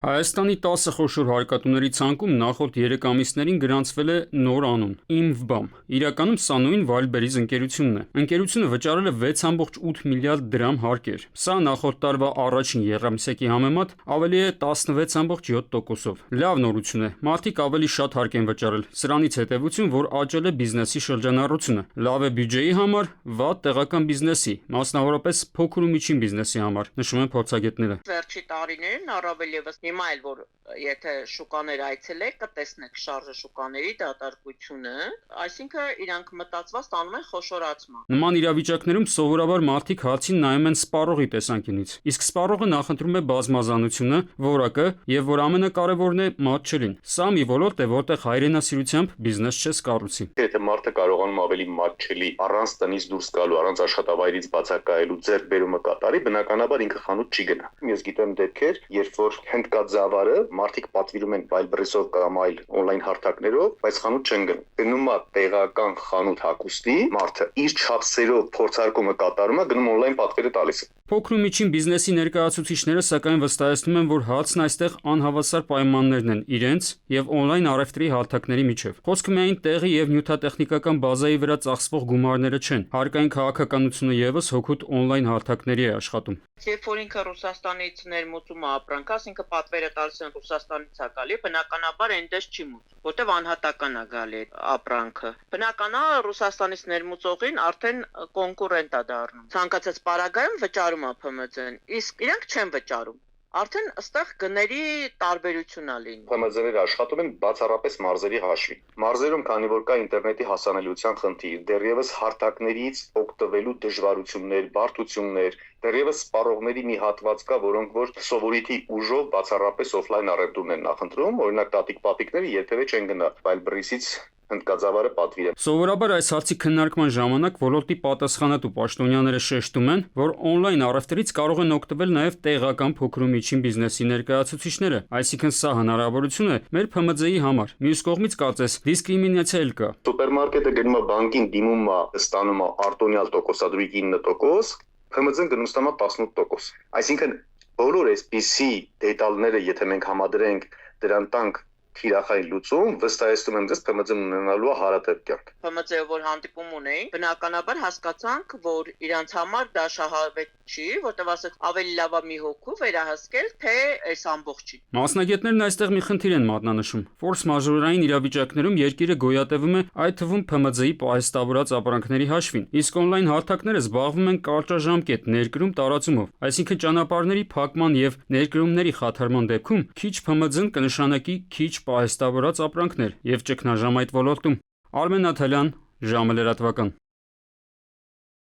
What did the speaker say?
Հայաստանի 10 խոշոր հարկատուների ցանկում նախորդ 3 ամիսներին գրանցվել է նոր անուն՝ «Ինվբամ»։ Իրականում սա նույն Wildberries ընկերությունն է։ Ընկերությունը վճարել է 6,8 միլիարդ դրամ հարկեր։ Սա նախորդ տարվա առաջին եռամսյակի համեմատ ավելի է 16,7%-ով։ Լավ նորություն է, մարդիկ ավելի շատ հարկ են վճարել։ Սրանից հետևություն, որ աճել է բիզնեսի շրջանառությունը։ Լավ է բյուջեի համար, վատ տեղական բիզնեսի, մասնավորապես փոքր ու միջին բիզնեսի համար, նշում են փորձագետները։ Վերջի տարիներին առավել ևս հիմա էլ որ եթե շուկաներ այցելեք, կտեսնեք շարժը շուկաների դատարկությունը, այսինքն իրանք մտածված տանում են խոշորացման։ Նման իրավիճակներում սովորաբար մարդիկ հացին նայում են սպառողի տեսանկյունից, իսկ սպառողը նախընտրում է բազմազանությունը, որակը եւ որ ամենակարևորն է մատչելին։ Սա մի ոլորտ է, որտեղ հայրենասիրությամբ բիզնես չես կառուցի։ Եթե մարդը կարողանում ավելի մատչելի, առանց տնից դուրս գալու, առանց աշխատավայրից բացակայելու ձեռքբերումը կատարի, բնականաբար ինքը խանութ չի գնա։ Ես գիտեմ դեպքեր, երբ որ հնդկաձավարը մարդիկ պատվիրում են Wildberries-ով կամ այլ on-line հարթակներով, բայց խանութ չեն գնում։ Գնում է տեղական խանութ հագուստի, մարդը իր չափսերով փորձարկումը կատարում է, գնում on-line պատվերը տալիս է։ Փոքր ու միջին բիզնեսի ներկայացուցիչները սակայն վստահեցնում են, որ հացն այստեղ անհավասար պայմաններն են իրենց եւ on-line առևտրի հարթակների միջև։ Խոսքը միայն տեղի եւ նյութատեխնիկական բազայի վրա ծախսվող գումարները չեն։ Հարկային քաղաքականությունը եւս հօգուտ on-line հարթակների է աշխատում։ Երբ որ ինքը Ռուսաստանից ներմուծում է ապրանք, ասինքն պատվերը տալիս են Ռուսաստանից է գալի, բնականաբար այնտեղ չի մուծում, որտեվ անհատական է գալի ապրանքը։ Բնականա Ռուսաստանից ներմուծողին արդեն կոնկուրենտ է դառնում։ Ցանկացած պարագայում վճարում է ՓՄԶ-ն, իսկ իրանք չեն վճարում։ Արդեն ըստեղ գների տարբերություն է լինում։ ՓՄԶ-ները աշխատում են բացառապես մարզերի հաշվին։ Մարզերում, քանի որ կա ինտերնետի հասանելիության խնդիր, դեռևս հարթակներից օգտվելու դժվարություններ, բարդություններ, դեռևս սպառողների մի հատված կա, որոնք որ սովորիթի ուժով բացառապես օֆլայն առևտուրն են նախընտրում, օրինակ տատիկ-պապիկները երբևէ չեն գնա Wildberries-ից հնդկաձավարը պատվիրեն։ Սովորաբար այս հարցի քննարկման ժամանակ ոլորտի պատասխանատու պաշտոնյաները շեշտում են, որ on-line առևտրից կարող են օգտվել նաև տեղական փոքր ու միջին բիզնեսի ներկայացուցիչները, այսինքն սա հնարավորություն է մեր ՓՄԶ-ի համար։ Մյուս կողմից կարծես դիսկրիմինացիա էլ կա։ Սուպերմարկետը գնում է բանկին, դիմում է, ստանում է արտոնյալ տոկոսադրույքի 9%, ՓՄԶ-ն գնում ստանում է 18%։ Այսինքն բոլոր այսպիսի դետալները, եթե մենք համադրենք, դրան տանք թիրախային լուծում, վստահեցնում եմ ձեզ ՓՄԶ-ն ունենալու է հարատև կյանք։ ՓՄԶ-ով որ հանդիպում ունեին, բնականաբար հասկացանք, որ իրանց համար դա շահավետ չի, որտեղ ասած ավելի լավ է մի հոգու վերահսկել, թե այս ամբողջին։ Մասնագետներն այստեղ մի խնդիր են մատնանշում։ Ֆորս մաժորային իրավիճակներում երկիրը գոյատևում է այդ թվում ՓՄԶ-ի պահեստավորած ապրանքների հաշվին, իսկ on-line հարթակները զբաղվում են կարճաժամկետ ներկրում տարածումով, այսինքն ճանապարհների փակման եւ ներկրումների խաթարման դեպքում քիչ ՓՄԶ-ն կնշանակի քիչ պահեստավորած ապրանքներ եւ ճգնաժամ այդ ոլորտում։ Արմեն Նաթալյան, ժամը լրատվական։